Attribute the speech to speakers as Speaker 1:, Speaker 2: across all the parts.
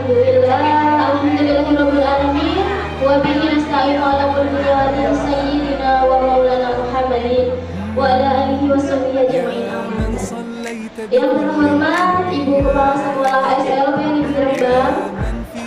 Speaker 1: Alhamdulillahirabbil alamin wa bihi nasta'inu ala kulli hal sayyidina wa maulana Muhammadin wa ala alihi wa sahbihi ajma'in. Yang terhormat Ibu Kepala Sekolah SLB Negeri Rembang,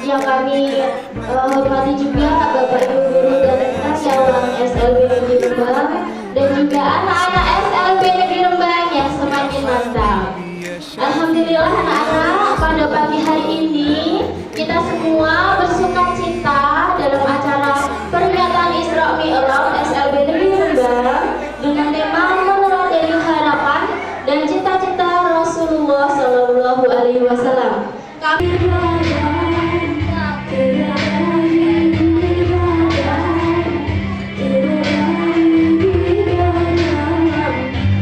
Speaker 1: yang kami hormati juga Bapak Ibu guru dan karyawan SLB Negeri Rembang, dan juga anak-anak SLB Negeri Rembang yang semakin mantap. Alhamdulillah anak-anak, pada pagi hari ini kita semua bersuka cita dalam acara peringatan Isra Mi'raj SLB Negeri Rembang dengan tema meneladani harapan dan cita-cita Rasulullah Shallallahu Alaihi Wasallam. Kami beriku jalan berarah.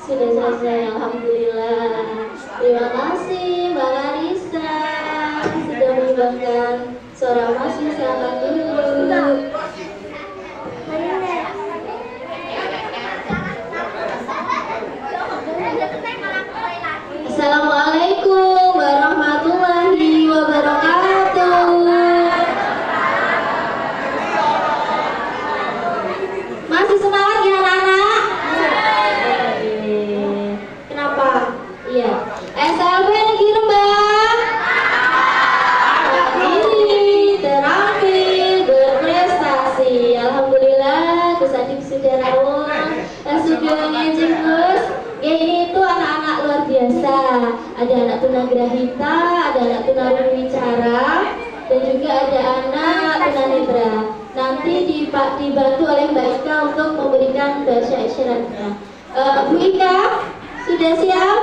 Speaker 1: Sudah selesai, alhamdulillah. Terima kasih Mbak Larissa sudah menyumbangkan suara masih silakan dulu. Assalamualaikum warahmatullahi wabarakatuh. Masih semangat ya anak-anak? Kenapa? Iya. SLB lagi rembang. Ini terampil berprestasi. Alhamdulillah, Gus Adik sudah rawuh, sudah ngejeng Gus. Ini itu anak-anak luar biasa. Ada anak tunagrahita, ada anak tunawicara, dan juga ada anak tunanetra. Nanti dibantu oleh Mbak Ika untuk memberikan bahasa isyaratnya. Bu Ika, sudah siap?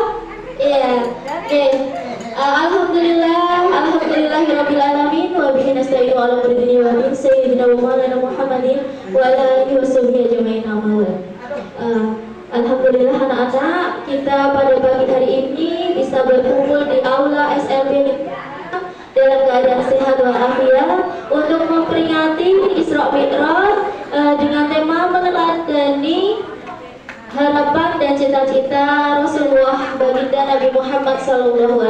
Speaker 1: Iya. Oke. Alhamdulillahirabbil alamin wa bihi nasta'inu ala umuri dunya wa din sayyidina wa maulana Muhammadin wa ala alihi washabbihi ajmain. Alhamdulillah anak-anak, kita pada pagi hari ini bisa berkumpul di aula SLB dalam keadaan sehat walafiat untuk memperingati Isra Mi'raj dengan tema meneladani harapan dan cita-cita Rasulullah baginda Nabi Muhammad SAW.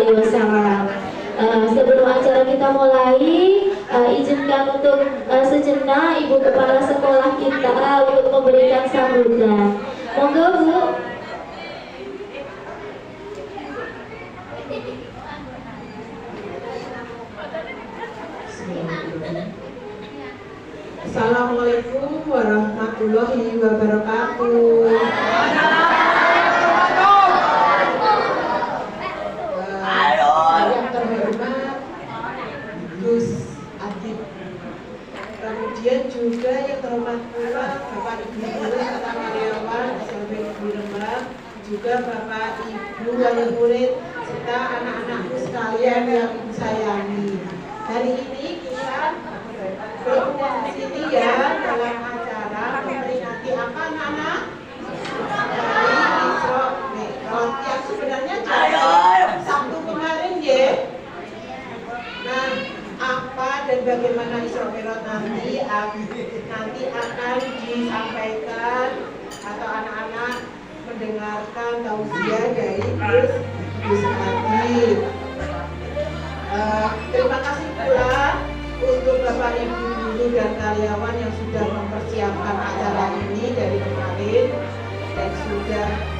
Speaker 1: Sebelum acara kita mulai, izinkan untuk sejenak Ibu Kepala Sekolah kita untuk memberikan sambutan. Monggo Bu.
Speaker 2: Assalamualaikum warahmatullahi wabarakatuh. Yang terhormat Gus Adib, kemudian juga yang terhormat pula Bapak Ibu Guru serta karyawan SLB Negeri Rembang, juga Bapak Ibu wali murid serta anak-anakku sekalian yang ibu sayangi. Hari ini kita berkumpul di sini ya dalam acara memperingati apa anak-anak? Hari Isra Mi'raj yang sebenarnya jatuh Sabtu kemarin ya. Nah, apa dan bagaimana Isra Mi'raj nanti akan disampaikan atau anak-anak mendengarkan tausiah dari Gus Adib. Terima kasih pula untuk Bapak Ibu guru dan karyawan yang sudah mempersiapkan acara ini dari kemarin dan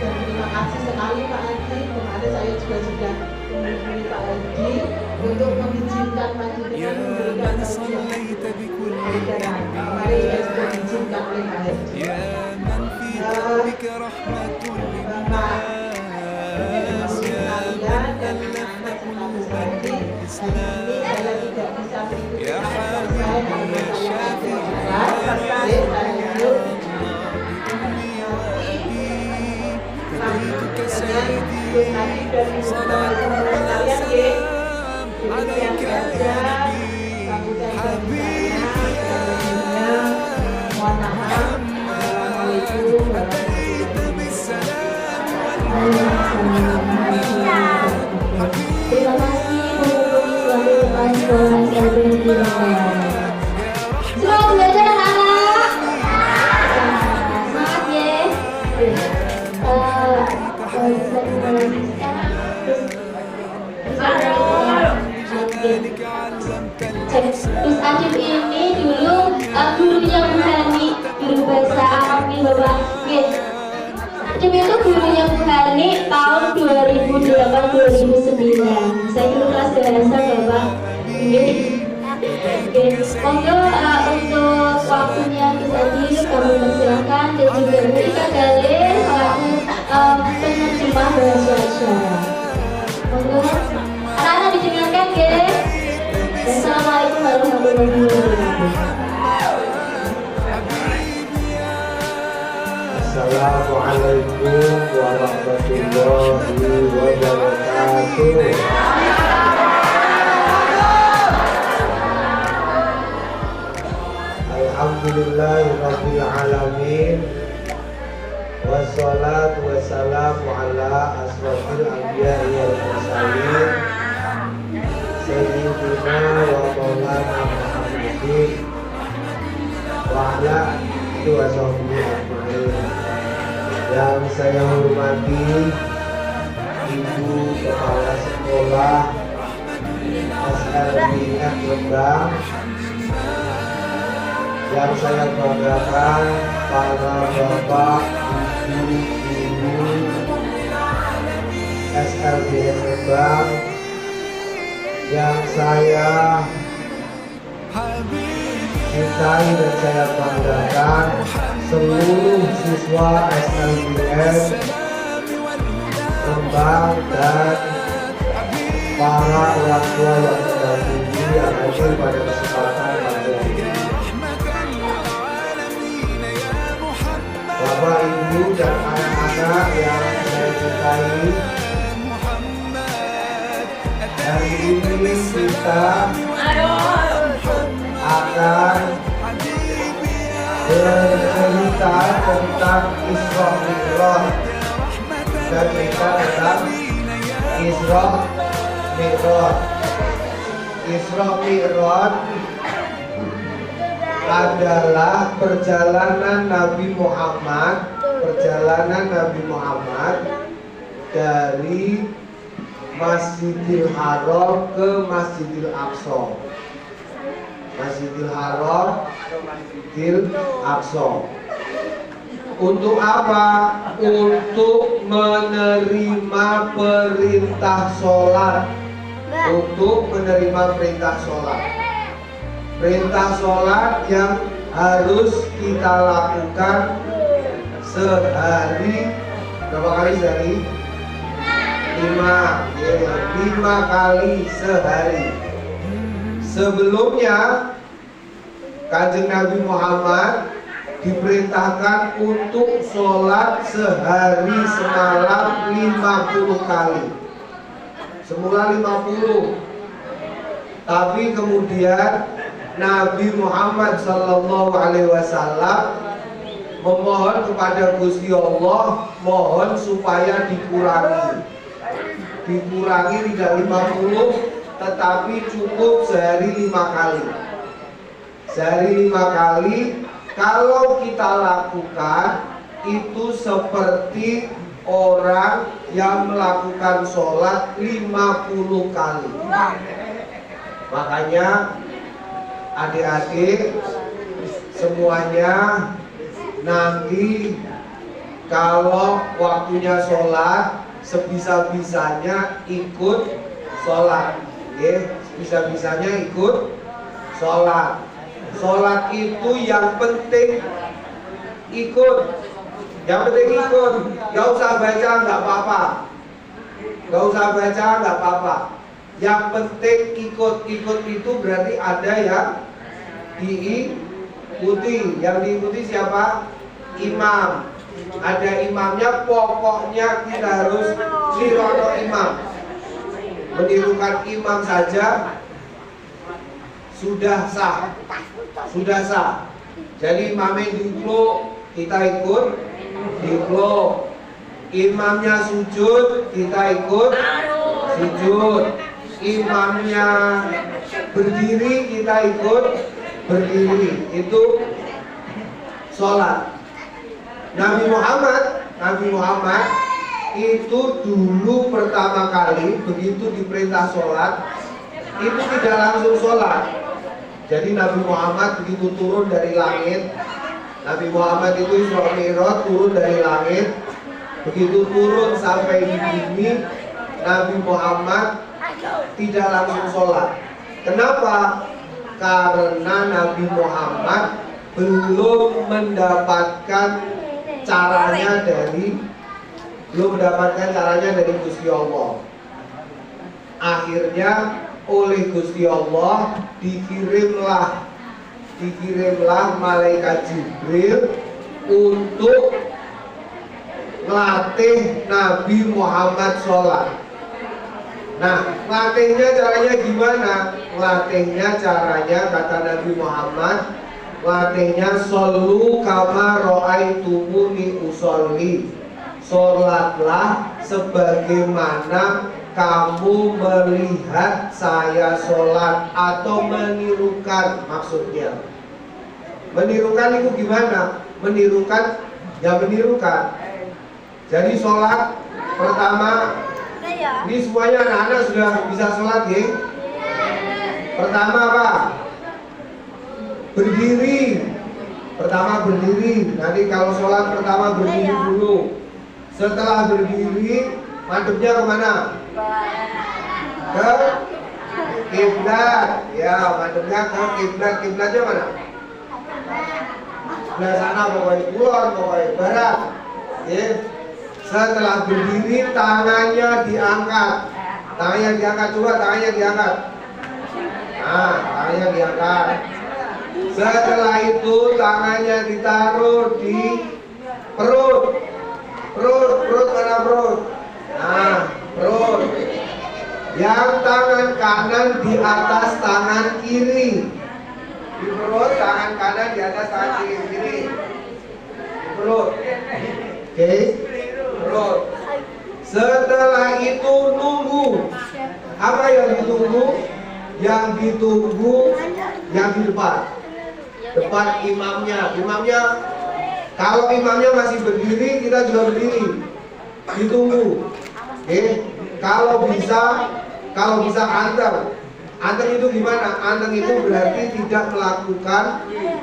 Speaker 2: terima kasih sekali Pak Adi. Kemarin saya juga sudah menghubungi Pak Adi untuk mengizinkan panjenengan memberikan tausiah acara. Kemarin saya sudah diizinkan oleh Pak Adi. Bapak sekalian dan anak-anak Adi, ini saya tidak bisa mengikuti acara saya karena saya ada terkait lanjut dengan Gus Adib dan Ibu sekalian ya. Demikian saja sambutan dari saya. Mohon maaf. Assalamualaikum warahmatullahi wabarakatuh.
Speaker 1: Terima kasih menghubungi Wali Kepala Sekolah SLB Negeri Rembang. Selamat belajar anak-anak. Semangat ya. Gus Adib ini dulu gurunya Bu Hani, guru bahasa Arab nih Bapak. Adib itu gurunya Bu Hani tahun 2008-2009. Saya dulu kelas bahasa Bapak. Monggo untuk waktunya Gus Adib kami persilakan, dan juga Bu Ika Gale selaku penerjemah bahasa isyarat. Monggo anak-anak didengarkan ya. Assalamualaikum warahmatullahi wabarakatuh.
Speaker 3: Assalamualaikum warahmatullahi wabarakatuh. Alhamdulillahirabbil alamin. wassalatu wassalamu ala asrofil anbiya'i wal mursalin sayyidina wa maulana Muhammadin wa ala alihi wa sahbihi ajma'in. Yang saya hormati Ibu Kepala Sekolah SLBN Rembang, yang saya banggakan para bapak, ibu, guru SLBN Rembang, yang saya cintai dan saya banggakan seluruh siswa SLBN Rembang dan para orang tua yang sudah tinggi yang hadir pada kesempatan pada ini. Bapak, Ibu, dan anak-anak yang saya cintai, hari ini kita akan bercerita tentang Isra Mi'raj. Dan cerita tentang Isra Mi'raj. Isra Mi'raj adalah perjalanan Nabi Muhammad dari Masjidil Haram ke Masjidil Aqsa. Masjidil Haram, Masjidil Aqsa. Untuk apa? Untuk menerima perintah sholat. Untuk menerima perintah sholat. Perintah sholat yang harus kita lakukan sehari. Berapa kali sehari? 5 kali sehari. Sebelumnya Kanjeng Nabi Muhammad diperintahkan untuk sholat sehari semalam 50 kali. Semula 50, tapi kemudian Nabi Muhammad SAW memohon kepada Gusti Allah, mohon supaya dikurangi tidak 50, tetapi cukup sehari 5 kali. Sehari 5 kali. Kalau kita lakukan itu seperti orang yang melakukan sholat 50 kali. Makanya adik-adik semuanya nanti kalau waktunya sholat sebisa-bisanya ikut sholat, sebisa-bisanya ikut sholat. Sholat itu yang penting ikut, gak usah baca nggak apa-apa, yang penting ikut itu berarti ada yang diikuti. Yang diikuti siapa? Imam. Ada imamnya, pokoknya kita harus nirono imam. Menirukan imam saja sudah sah. Jadi imamnya duduk, kita ikut duduk. Imamnya sujud, kita ikut sujud. Imamnya berdiri, kita ikut berdiri. Itu sholat. Nabi Muhammad itu dulu pertama kali begitu diperintah sholat itu tidak langsung sholat. Jadi Nabi Muhammad begitu turun dari langit, Nabi Muhammad itu Isra Mi'raj turun dari langit, begitu turun sampai di bumi, Nabi Muhammad tidak langsung sholat. Kenapa? Karena Nabi Muhammad belum mendapatkan caranya dari Gusti Allah. Akhirnya oleh Gusti Allah dikirimlah malaikat Jibril untuk melatih Nabi Muhammad sholat. Nah, melatihnya caranya gimana? Melatihnya caranya kata Nabi Muhammad, latihnya shollu kama ro'aitumuni usolli. Sholatlah sebagaimana kamu melihat saya sholat, atau menirukan maksudnya. Menirukan itu gimana? Menirukan, ya menirukan. Jadi sholat pertama, ini semuanya anak-anak sudah bisa sholat ya. Pertama apa? Berdiri. Pertama berdiri. Nanti kalau sholat pertama berdiri dulu. Setelah berdiri, madepnya kemana? Ke kiblat. Ya, madepnya ke kiblat. Kiblatnya mana? Sebelah sana, pokoknya kulon, pokoknya barat. Ya. Setelah berdiri, tangannya diangkat. Tangannya diangkat, coba tangannya diangkat. Nah, tangannya diangkat. Setelah itu tangannya ditaruh di perut. Perut mana perut? Nah, perut. Yang tangan kanan di atas tangan kiri. Di perut, tangan kanan di atas tangan kiri. Di perut. Oke, perut. Setelah itu nunggu. Apa yang ditunggu? Yang ditunggu yang di depan. Depan imamnya. Imamnya, kalau imamnya masih berdiri, kita juga berdiri. Ditunggu. Oke. Kalau bisa anteng. Anteng itu gimana? Anteng itu berarti tidak melakukan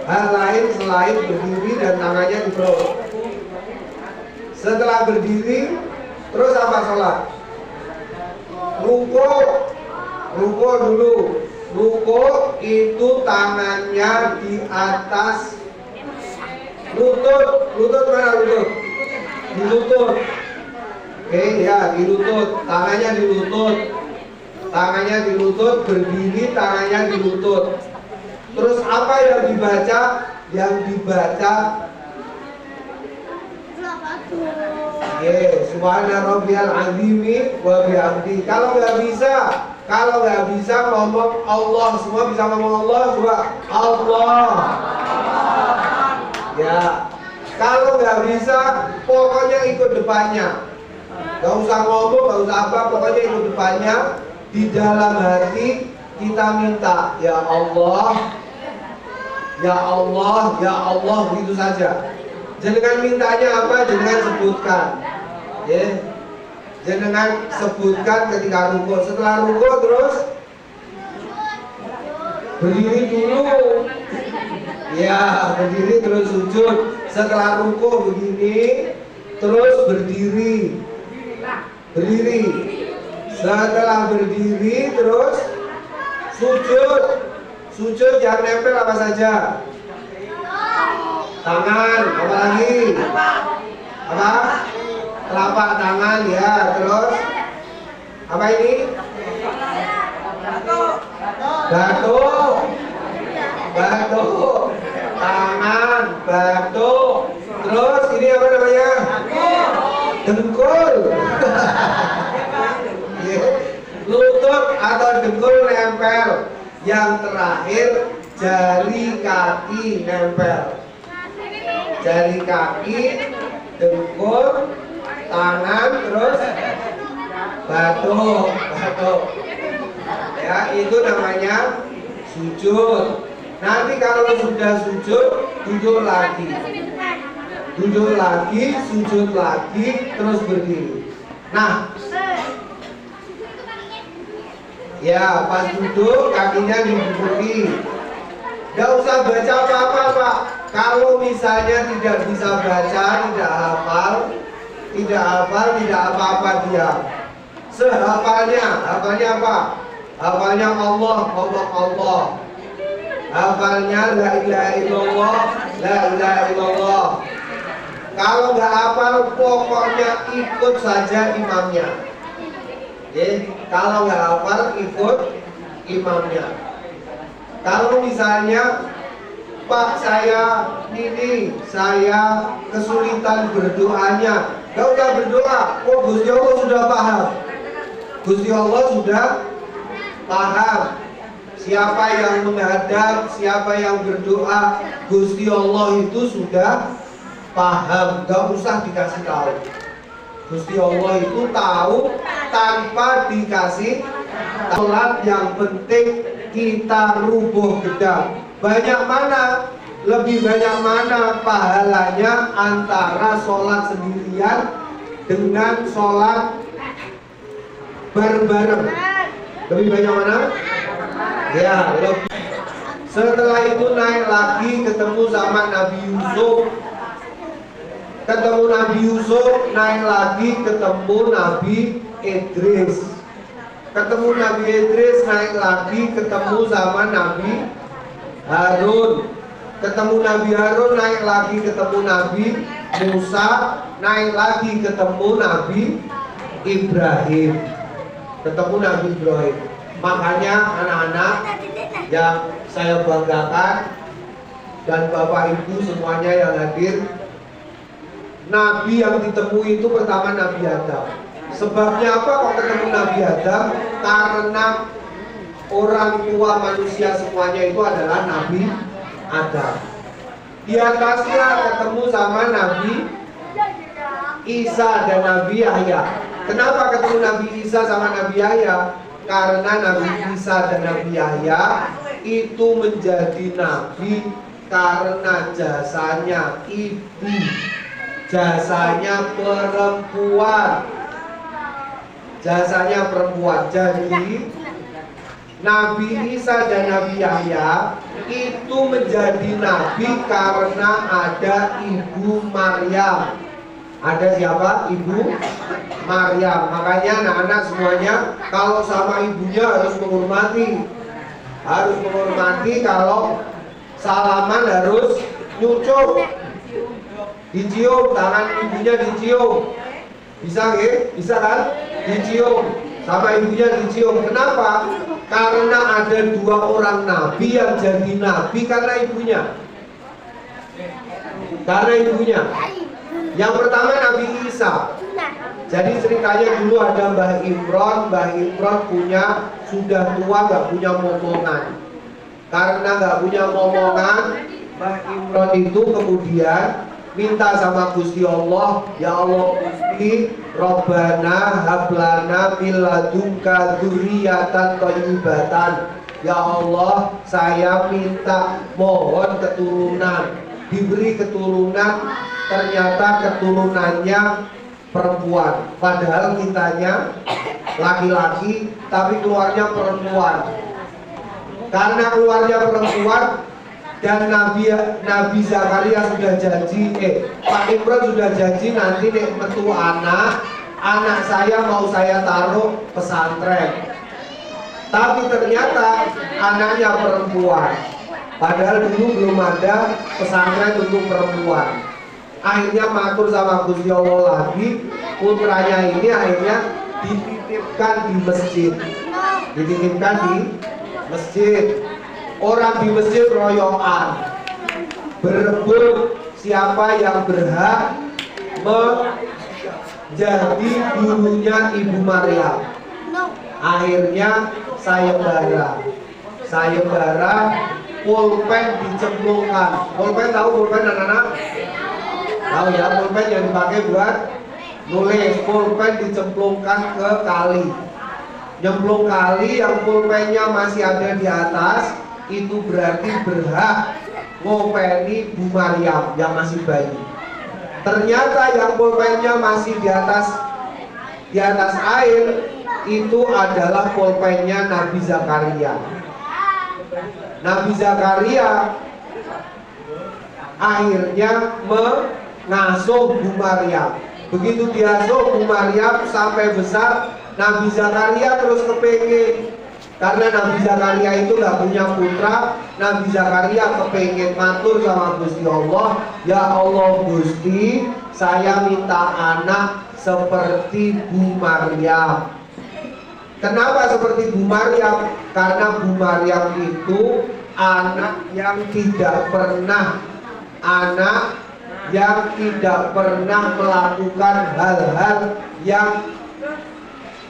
Speaker 3: hal lain selain berdiri dan tangannya di perut. Setelah berdiri, terus apa sholat? Ruko dulu. Ruko itu tangannya di atas lutut mana lutut? Di lutut. Oke ya, di lutut. Tangannya di lutut, berdiri tangannya di lutut. Terus apa yang dibaca? Yang dibaca subhana rabbiyal azimi wa bihamdi. Kalau nggak bisa ngomong Allah. Semua bisa ngomong Allah, coba Allah. Ya. Kalau nggak bisa, pokoknya ikut depannya. Nggak usah ngomong, nggak usah apa, pokoknya ikut depannya. Di dalam hati kita minta, ya Allah, ya Allah, ya Allah, begitu saja. Jangan mintanya apa? Jangan sebutkan. Ya. Jangan sebutkan ketika ruko. Setelah ruko terus berdiri dulu. Ya, berdiri terus sujud. Setelah ruko begini, terus berdiri. Berdiri. Setelah berdiri terus sujud. Sujud yang nempel apa saja? Tangan, apa lagi? Apa? Telapak tangan ya, terus apa ini? Batuk, tangan, batuk, terus ini apa namanya? Dengkul. Lutut atau dengkul nempel. Yang terakhir jari kaki nempel. Jari kaki, dengkul, tangan, terus batuk. Ya, itu namanya sujud. Nanti kalau sudah sujud, duduk lagi, sujud lagi, terus berdiri. Nah, ya pas duduk kakinya diduduki. Gak usah baca apa-apa, Pak. Kalau misalnya tidak bisa baca, tidak hafal, tidak apa-apa dia. Sehafalnya apa? Hafalnya Allah, ngomong Allah. Hafalnya la ilaha illallah, la ilaha illallah. Kalau nggak hafal, pokoknya ikut saja imamnya. Kalau nggak hafal, ikut imamnya. Kalau misalnya Pak, saya kesulitan berdoanya, gak usah berdoa. Oh, Gusti Allah sudah paham. Gusti Allah sudah paham. siapa yang menghadap, siapa yang berdoa, Gusti Allah itu sudah paham, gak usah dikasih tahu. Gusti Allah itu tahu tanpa dikasih sholat. Yang penting kita rubuh gedang. Banyak mana, lebih banyak mana pahalanya antara sholat sendirian dengan sholat bareng-bareng? Lebih banyak mana? Ya, lebih. Setelah itu naik lagi ketemu sama Nabi Yusuf. Ketemu Nabi Yusuf, naik lagi ketemu Nabi Idris. Ketemu Nabi Idris, naik lagi ketemu sama Nabi Harun. Ketemu Nabi Harun, naik lagi ketemu Nabi Musa, naik lagi ketemu Nabi Ibrahim. Ketemu Nabi Ibrahim. Makanya anak-anak yang saya banggakan dan Bapak Ibu semuanya yang hadir, Nabi yang ditemui itu pertama Nabi Adam. Sebabnya apa kok ketemu Nabi Adam? Karena orang tua manusia semuanya itu adalah Nabi Adam. Di atasnya ketemu sama Nabi Isa dan Nabi Yahya. Kenapa ketemu Nabi Isa sama Nabi Yahya? Karena Nabi Isa dan Nabi Yahya itu menjadi nabi karena jasanya ibu, jasanya perempuan. Jasanya perempuan. Jadi Nabi Isa dan Nabi Yahya itu menjadi nabi karena ada Ibu Maryam. Ada siapa? Ibu Maryam. Makanya anak-anak semuanya kalau sama ibunya harus menghormati. Harus menghormati, kalau salaman harus nyucup. Dicium, tangan ibunya dicium. Bisa nggih? Bisa kan? Dicium. Sama ibunya dicium. Kenapa? Karena ada dua orang nabi yang jadi nabi karena ibunya. Karena ibunya. Yang pertama Nabi Isa. Jadi ceritanya dulu ada Mbah Imron. Mbah Imron sudah tua, gak punya momongan. Karena gak punya momongan, Mbah Imron itu kemudian minta sama Gusti Allah, ya Allah Gusti, Robbana hablana min ladunka dzurriyyatan thayyibatan. Ya Allah, saya minta mohon keturunan. Diberi keturunan, ternyata keturunannya perempuan. Padahal kitanya laki-laki, tapi keluarnya perempuan. Karena keluarnya perempuan dan Nabi Zakaria sudah janji, Pak Imron sudah janji nanti nek metu anak saya mau saya taruh pesantren. Tapi ternyata anaknya perempuan. Padahal dulu belum ada pesantren untuk perempuan. Akhirnya matur sama Gusti Allah lagi, putranya ini akhirnya dititipkan di masjid. Dititipkan di masjid. Orang di masjid royoan berebut siapa yang berhak menjadi gurunya Ibu Maryam. Akhirnya sayembara pulpen dicemplungkan. Pulpen tahu pulpen anak-anak? Tahu ya, pulpen yang dipakai buat nulis. Pulpen dicemplungkan ke kali. Nyemplung kali, yang pulpennya masih ada di atas, itu berarti berhak ngopeni Bu Maryam yang masih bayi. Ternyata yang pulpennya masih di atas air, itu adalah pulpennya Nabi Zakaria. Nabi Zakaria akhirnya mengasuh Bu Maryam. Begitu diasuh Bu Maryam sampai besar, Nabi Zakaria terus kepengin. Karena Nabi Zakaria itu gak punya putra, Nabi Zakaria kepengin matur sama Gusti Allah, ya Allah Gusti, saya minta anak seperti Bu Maryam. Kenapa seperti Bu Maryam? Karena Bu Maryam itu anak yang tidak pernah melakukan hal-hal yang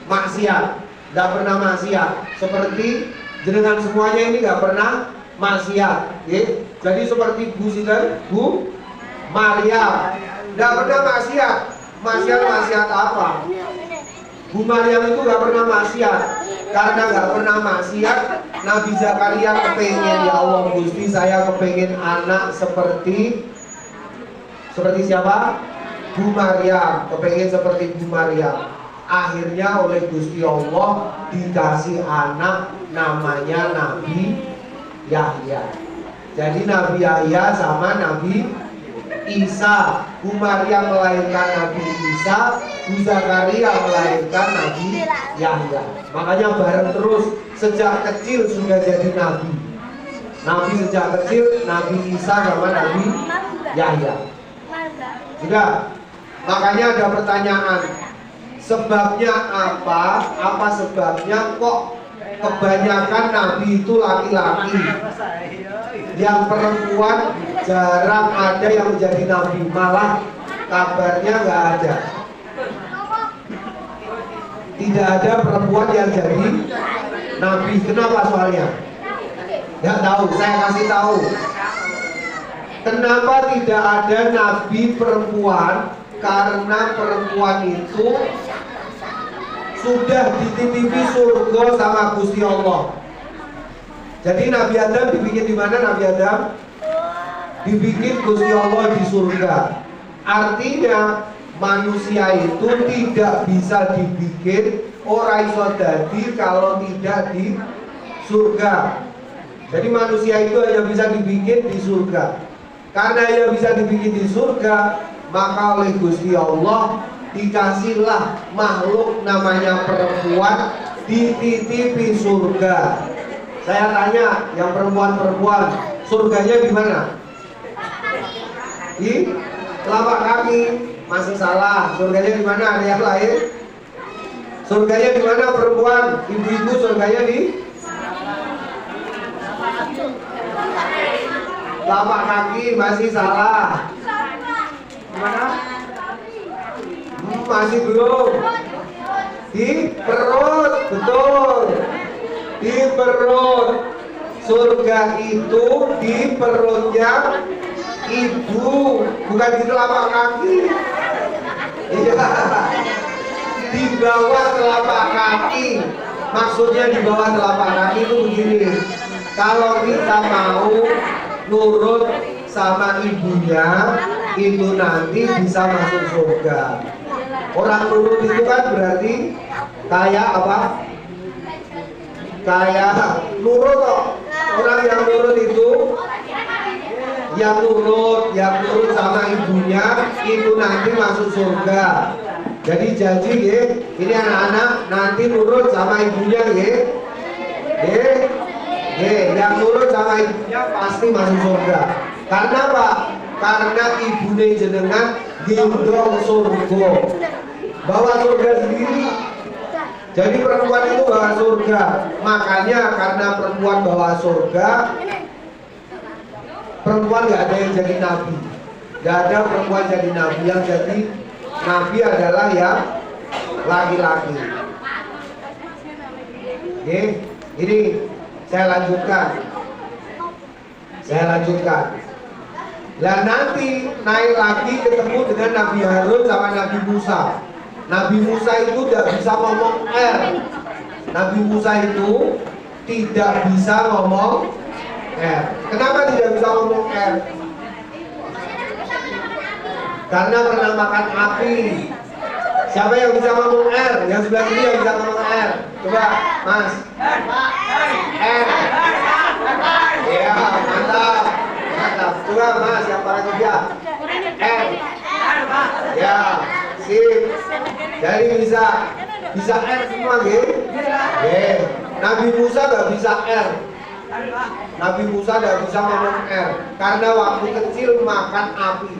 Speaker 3: maksiat, tidak pernah maksiat, seperti jenengan semuanya ini nggak pernah maksiat, ya. Jadi seperti Bu Maryam nggak pernah maksiat. Maksiat apa? Bu Maryam itu nggak pernah maksiat. Karena nggak pernah maksiat, Nabi Zakaria kepengen, ya Allah Gusti, saya kepengen anak seperti siapa? Bu Maryam, kepengen seperti Bu Maryam. Akhirnya oleh Gusti Allah dikasih anak namanya Nabi Yahya. Jadi Nabi Yahya sama Nabi Isa. Bu Maryam melahirkan Nabi Isa, Bu Zakaria melahirkan Nabi Yahya. Makanya bareng terus, sejak kecil sudah jadi nabi. Nabi sejak kecil, Nabi Isa sama Nabi Yahya. Sudah. Makanya ada pertanyaan, sebabnya apa? Apa sebabnya kok kebanyakan nabi itu laki-laki? Yang perempuan jarang ada yang menjadi nabi, malah kabarnya nggak ada. Tidak ada perempuan yang jadi nabi. Kenapa soalnya? Nggak tahu, saya kasih tahu. Kenapa tidak ada nabi perempuan? Karena perempuan itu sudah dititipi surga sama Gusti Allah. Jadi Nabi Adam dibikin di mana? Nabi Adam dibikin Gusti Allah di surga. Artinya manusia itu tidak bisa dibikin ora iso dadi kalau tidak di surga. Jadi manusia itu hanya bisa dibikin di surga. Karena hanya bisa dibikin di surga, maka oleh Gusti Allah dikasihlah makhluk namanya perempuan dititipi surga. Saya tanya yang perempuan-perempuan, surganya di mana? Di telapak kaki. Masih salah. Surganya di mana? Ada yang lain? Surganya di mana perempuan? Ibu-ibu surganya di telapak kaki. Masih salah. Mana? Masih belum. Di perut, betul. Di perut. Surga itu di perutnya ibu, bukan di telapak kaki. Iya. Di bawah telapak kaki. Maksudnya di bawah telapak kaki itu begini. Kalau kita mau nurut sama ibunya, itu nanti bisa masuk surga. Orang nurut itu kan berarti kayak apa? Kayak nurut kok. Orang yang nurut itu yang nurut sama ibunya itu nanti masuk surga. Jadi janji ya, ini anak-anak nanti nurut sama ibunya ya. Yang nurut sama ibunya pasti masuk surga. Karena apa? Karena ibunya jenengan gendong surga, bawa surga sendiri. Jadi perempuan itu bawa surga. Makanya karena perempuan bawa surga, perempuan nggak ada yang jadi nabi. Nggak ada perempuan jadi nabi. Yang jadi nabi adalah yang laki-laki. Oke, ini saya lanjutkan. Lah nanti naik lagi ketemu dengan Nabi Harun sama Nabi Musa. Nabi Musa itu tidak bisa ngomong R. Nabi Musa itu tidak bisa ngomong R. Kenapa tidak bisa ngomong R? Karena pernah makan api. Siapa yang bisa ngomong R? Yang sebelah sini yang bisa ngomong R. Coba, Mas. R. Ya, mantap. Coba Mas yang paling kerja. R. Ya, sip. Jadi bisa R semua, gitu. Nabi Musa nggak bisa R. Nabi Musa nggak bisa ngomong R karena waktu kecil makan api.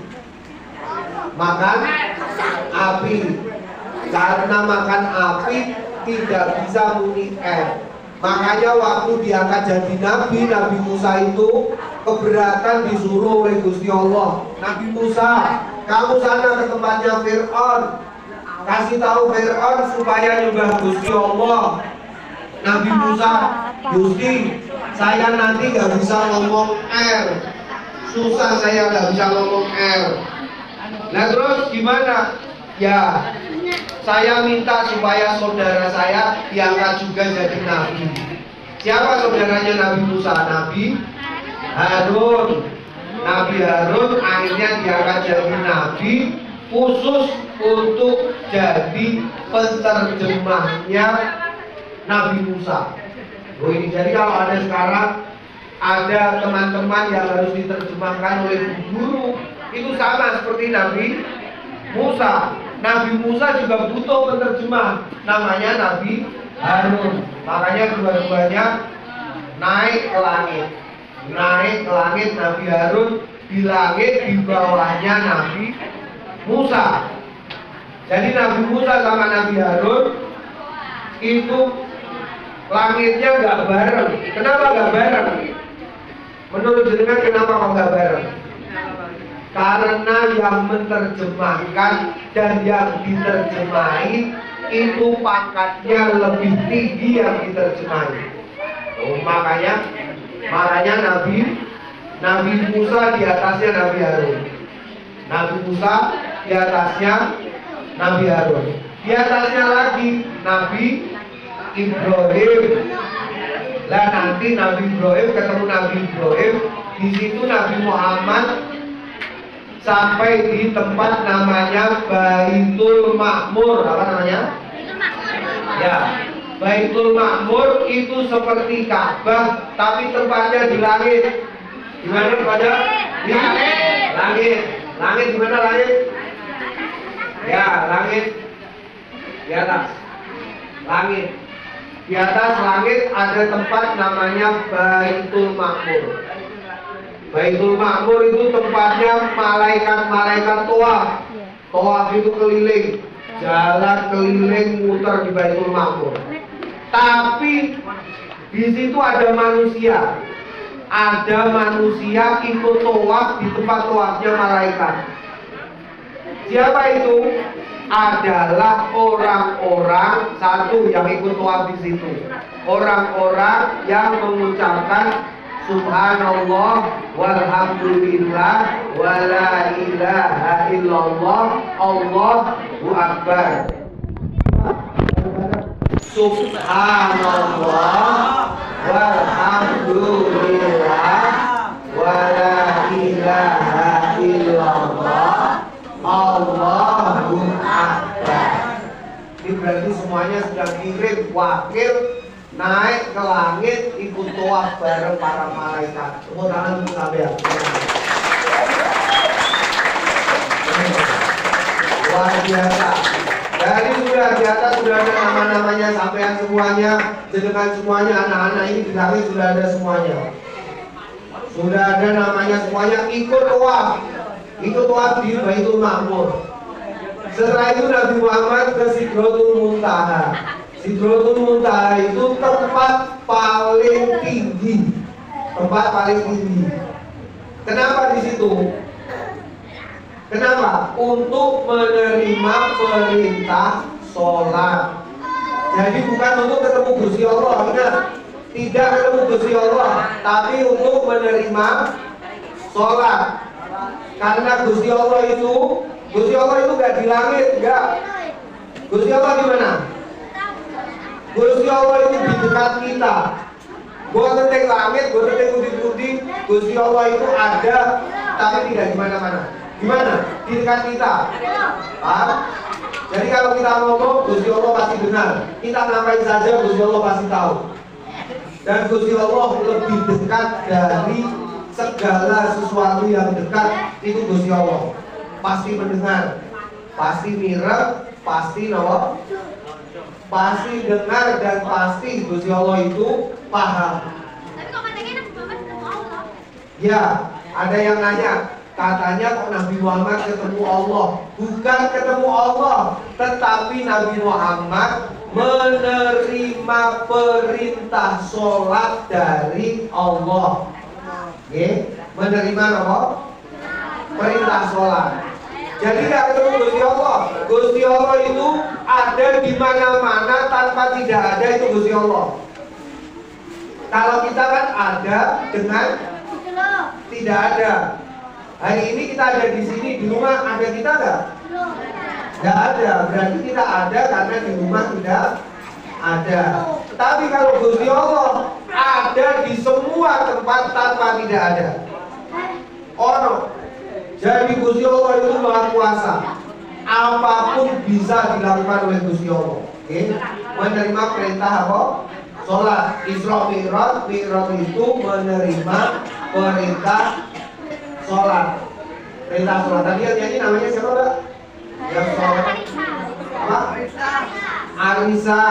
Speaker 3: Karena makan api tidak bisa muni R. Makanya waktu diangkat jadi nabi, Nabi Musa itu keberatan disuruh oleh Gusti Allah. Nabi Musa, kamu sana ke tempatnya Fir'aun, kasih tahu Fir'aun supaya nyembah Gusti Allah. Nabi Musa, Gusti, saya nanti nggak bisa ngomong R, susah saya nggak bisa ngomong R. Nah terus gimana? Ya, saya minta supaya saudara saya diangkat juga jadi nabi. Siapa saudaranya Nabi Musa? Nabi Harun. Nabi Harun akhirnya diangkat jadi nabi khusus untuk jadi penterjemahnya Nabi Musa. Oh ini jadi kalau ada sekarang ada teman-teman yang harus diterjemahkan oleh guru, itu sama seperti Nabi Musa. Nabi Musa juga butuh penerjemah, namanya Nabi Harun. Makanya dua-duanya naik ke langit. Naik ke langit Nabi Harun, di langit di bawahnya Nabi Musa. Jadi Nabi Musa sama Nabi Harun itu langitnya nggak bareng. Kenapa nggak bareng? Menurut jenengan kenapa kok nggak bareng? Karena yang menerjemahkan dan yang diterjemahi itu pangkatnya lebih tinggi yang diterjemahi. Oh, makanya Nabi Musa di atasnya Nabi Harun. Nabi Musa di atasnya Nabi Harun. Di atasnya lagi Nabi Ibrahim. Lah nanti Nabi Ibrahim ketemu Nabi Ibrahim, di situ Nabi Muhammad sampai di tempat namanya Baitul Ma'mur. Apa namanya? Ya, Baitul Ma'mur itu seperti Ka'bah tapi tempatnya di langit. Di mana tempatnya? Di langit. Langit di mana langit? Ya, langit di atas. Langit. Di atas langit ada tempat namanya Baitul Ma'mur. Baitul Ma'mur itu tempatnya malaikat-malaikat tawaf. Tawaf itu keliling, jalan keliling muter di Baitul Ma'mur. Tapi di situ ada manusia. Ada manusia ikut tawaf di tempat tawafnya malaikat. Siapa itu? Adalah orang-orang satu yang ikut tawaf di situ. Orang-orang yang mengucapkan Subhanallah walhamdulillah wala ilaha illallah Allahu akbar. Subhanallah walhamdulillah wala ilaha illallah Allahu akbar. Ini berarti semuanya sudah kirim wakil naik ke langit ikut tawaf bareng para malaikat. Tepuk tangan untuk sampean. Luar biasa. Jadi sudah di atas sudah ada nama-namanya sampean semuanya, jenengan semuanya, anak-anak ini di langit sudah ada semuanya. Sudah ada namanya semuanya ikut tawaf. Ikut tawaf di Baitul Ma'mur. Setelah itu Nabi Muhammad ke Sidratul Muntaha. Sidratul Muntaha itu tempat paling tinggi. Tempat paling tinggi. Kenapa di situ? Kenapa? Untuk menerima perintah sholat. Jadi bukan untuk ketemu Gusti Allah, ingat. Tidak ketemu Gusti Allah, tapi untuk menerima sholat. Karena Gusti Allah itu nggak di langit, enggak. Gusti Allah di mana? Gusti Allah itu di dekat kita. Gua tentang langit, gua tentang putih-putih. Gusti Allah itu ada, tapi tidak di mana-mana. Di mana? Di dekat kita. Paham? Jadi kalau kita ngomong, Gusti Allah pasti dengar. Kita ngapain saja, Gusti Allah pasti tahu. Dan Gusti Allah lebih dekat dari segala sesuatu yang dekat. Itu Gusti Allah pasti mendengar, pasti mirip, pasti nawa, pasti dengar, dan pasti Gusti Allah itu paham.
Speaker 4: Tapi kok katanya Nabi Muhammad ketemu Allah?
Speaker 3: Ya, ada yang nanya, katanya kok Nabi Muhammad ketemu Allah. Bukan ketemu Allah, tetapi Nabi Muhammad menerima perintah sholat dari Allah. Oke, menerima apa? Perintah sholat. Jadi tidak ketemu Gusti Allah. Gusti Allah itu ada di mana-mana, tanpa tidak ada itu Gusti Allah. Kalau kita kan ada dengan tidak ada. Hari ini kita ada di sini, di rumah ada kita nggak? Nggak ada. Berarti kita ada karena di rumah tidak ada. Tapi kalau Gusti Allah ada di semua tempat tanpa tidak ada. Ono. Jadi Gusti Allah itu Maha Kuasa. Apapun bisa dilakukan oleh Gusti Allah. Oke? Menerima perintah apa? Sholat. Isra Mi'raj. Mi'raj itu menerima perintah sholat. Perintah sholat. Tadi yang nyanyi namanya siapa, Mbak? Yang sholat. Apa? Arisa.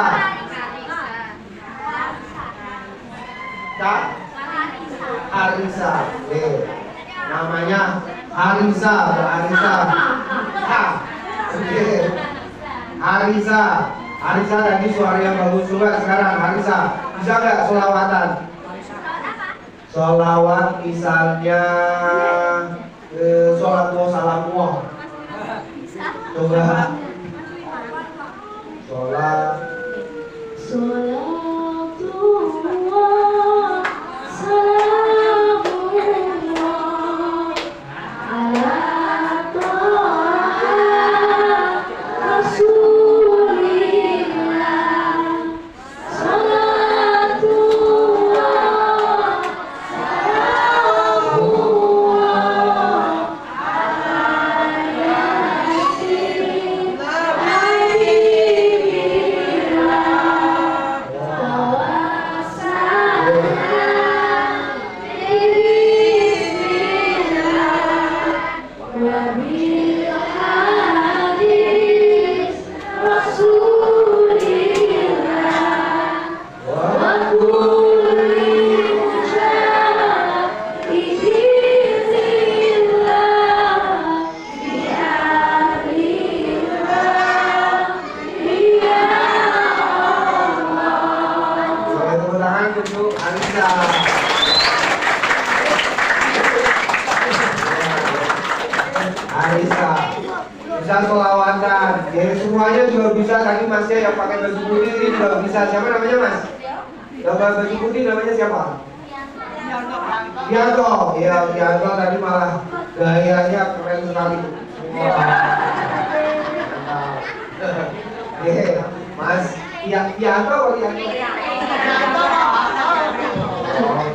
Speaker 3: Kak? Arisa. Oke. Namanya Arisa, Arisa. Ha. Oke. Arisa. Arisa tadi suara yang bagus juga sekarang. Arisa, bisa nggak sholawatan? Sholawat misalnya sholat wa salam wa. Coba. Sholat. Arisa bisa sholawatan. Jadi semuanya juga bisa. Tadi Masnya yang pakai baju putih ini juga bisa. Siapa namanya Mas? Yang pakai baju putih namanya siapa? Bianto. Iya, Bianto tadi malah gayanya keren sekali. Mas Bianto atau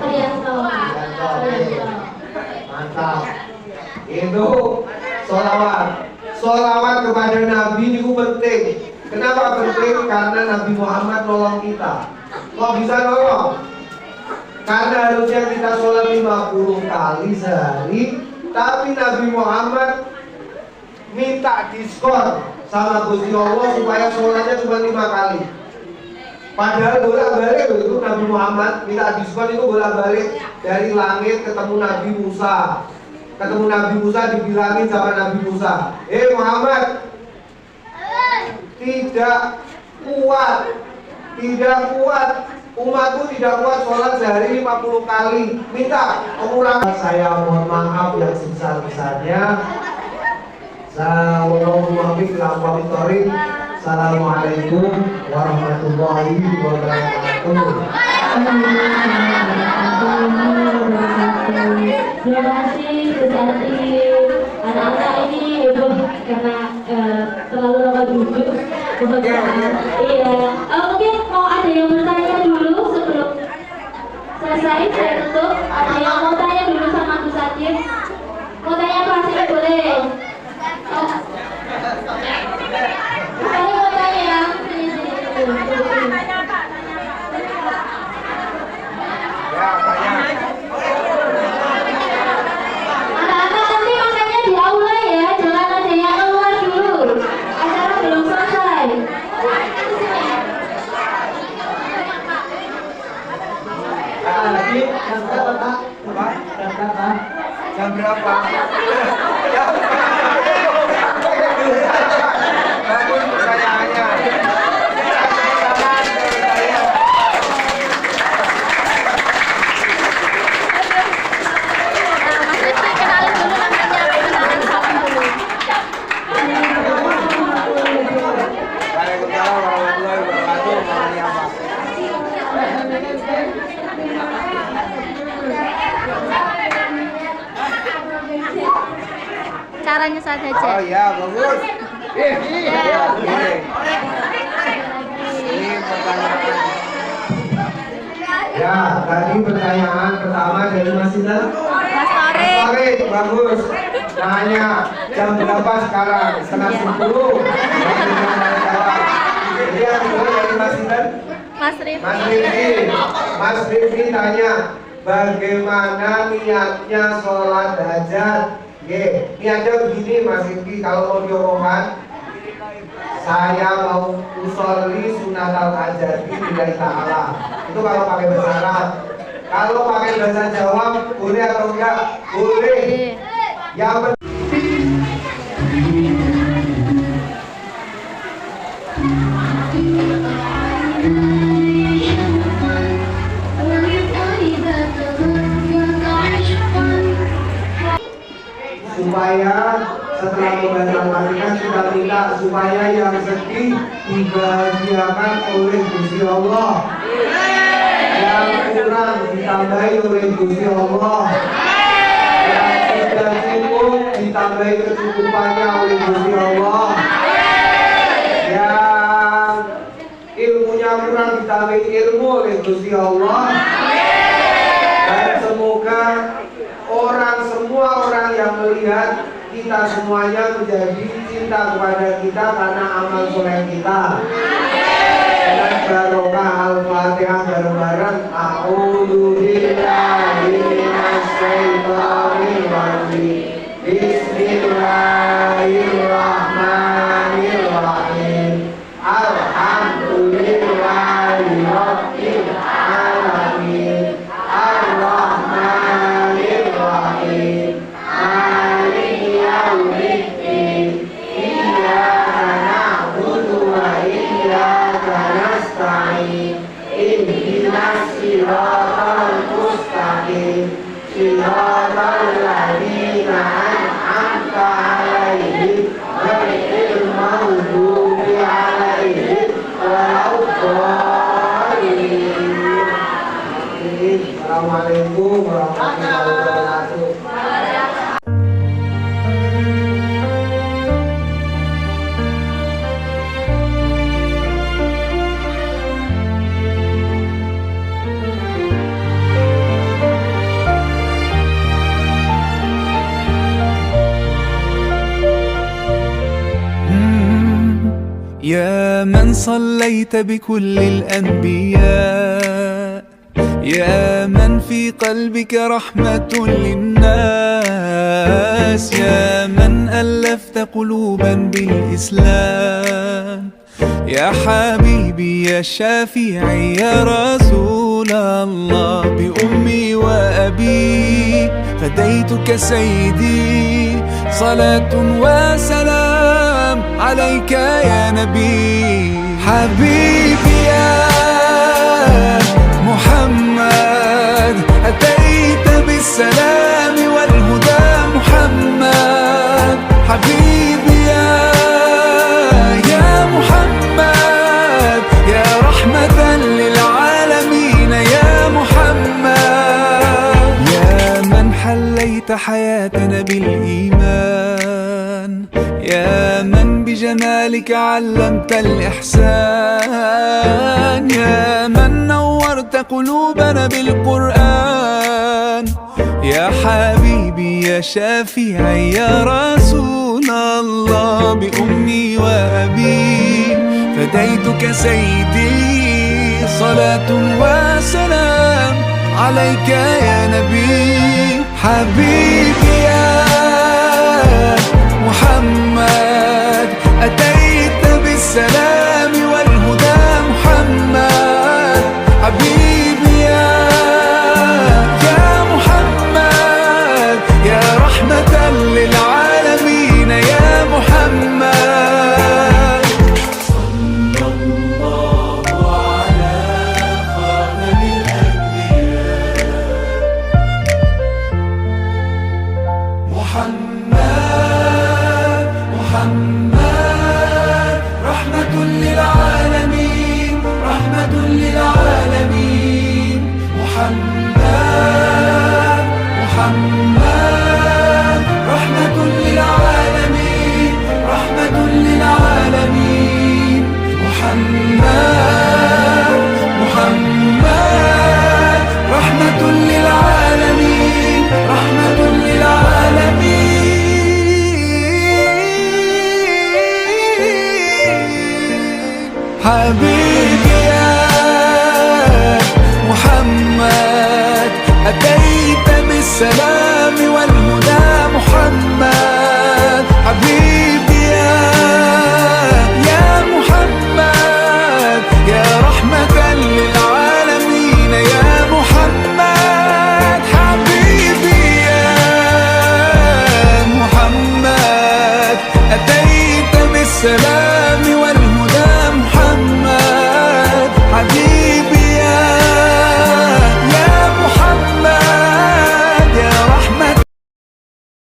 Speaker 3: Bianto? Mantap. Itu sholawat. Sholawat kepada Nabi itu penting. Kenapa penting? Karena Nabi Muhammad nolong kita. Kok bisa nolong? Karena harusnya kita sholat 50 kali sehari, tapi Nabi Muhammad minta diskon sama Gusti Allah supaya sholatnya cuma 5 kali. Padahal bolak-balik itu Nabi Muhammad minta diskon itu bolak-balik dari langit ketemu Nabi Musa. Ketemu Nabi Musa dibilangin sama Nabi Musa, Muhammad, tidak kuat, umatku tidak kuat sholat sehari 50 kali. Minta pengurangan. Saya mohon maaf yang sebesar-besarnya. Assalamualaikum warahmatullahi wabarakatuh.
Speaker 1: Terima kasih Besarti. Anak-anak ini heboh karena terlalu lama duduk. Iya. Mungkin mau ada yang bertanya dulu sebelum selesai saya tutup. Ada yang mau tanya dulu sama Bu Satif? Mau tanya apa sih? Boleh. Saya mau tanya. Anak-anak nanti makanya di aula ya, jangan ada yang keluar dulu. Acara belum selesai.
Speaker 3: Lagi jam berapa, Pak? Apa? Jam berapa? Jam berapa? Bagus pertanyaannya. Waalaikumsalam warahmatullahi wabarakatuh.
Speaker 5: caranya saja.
Speaker 3: Oh ya, bagus. Ini pertanyaan. Ya, tadi pertanyaan pertama dari Mas Sinta.
Speaker 5: Mas Torik.
Speaker 3: Torik, bagus. Tanya jam berapa sekarang? Setengah 10. Jadi yang kedua dari Mas Sinta.
Speaker 5: Mas Rifki.
Speaker 3: Mas Rifki tanya, bagaimana niatnya sholat hajat? Niatnya begini Mas Rifki, kalau mau diomongkan, saya mau usolli sunatal hajat lillahi ta'ala. Itu kalau pakai bahasa Arab. Kalau pakai bahasa Jawa, boleh atau enggak? Boleh. Yang supaya setelah membaca Al-Fatihah kita minta supaya yang sedih dibahagiakan oleh Gusti Allah, yang kurang ditambahi oleh Gusti Allah, yang sudah cukup ditambahi kecukupannya oleh Gusti Allah, yang ilmunya kurang ditambahi ilmu oleh Gusti Allah. Dan semoga semua orang yang melihat kita semuanya menjadi cinta kepada kita karena amal soleh kita. Dengan barokah Al-Fatihah bareng-bareng. A'udzu billahi minasyaitonir rajim. Bismillahirrahmanirrahim. Alhamdulillahi rabbil alamin. Ar-Rahmanir Rahim. Maliki yaumiddin. Iyyaka na'budu wa iyyaka nasta'in. Ihdinas siratal mustaqim. Siratal ladzina an'amta 'alaihim ghairil maghdubi 'alaihim waladdallin. Assalamualaikum warahmatullahi wabarakatuh.
Speaker 6: يا من صليت بكل الأنبياء، يا من في قلبك رحمة للناس، يا من ألفت قلوبا بالإسلام، يا حبيبي يا شافعي يا رسول الله، بأمي وأبي فديتك سيدي، صلاة وسلام عليك يا نبي. حبيبي يا محمد أتيت بالسلام والهدى محمد. حبيبي يا محمد يا رحمة للعالمين يا محمد، يا من حليت حياتنا بالإيمان، يا من بجمالك علمت الإحسان، يا من نورت قلوبنا بالقرآن، يا حبيبي يا شافعي يا رسول الله، بأمي وأبي فديتك سيدي، صلاة وسلام عليك يا نبي. حبيبي يا محمد أتيت بالسلام والهدى محمد. حبيبي يا محمد يا رحمة للعالمين يا محمد. صلى الله على خاتم الأنبياء محمد رحمة حبيبي يا محمد، أتيت بالسلام والهدى محمد.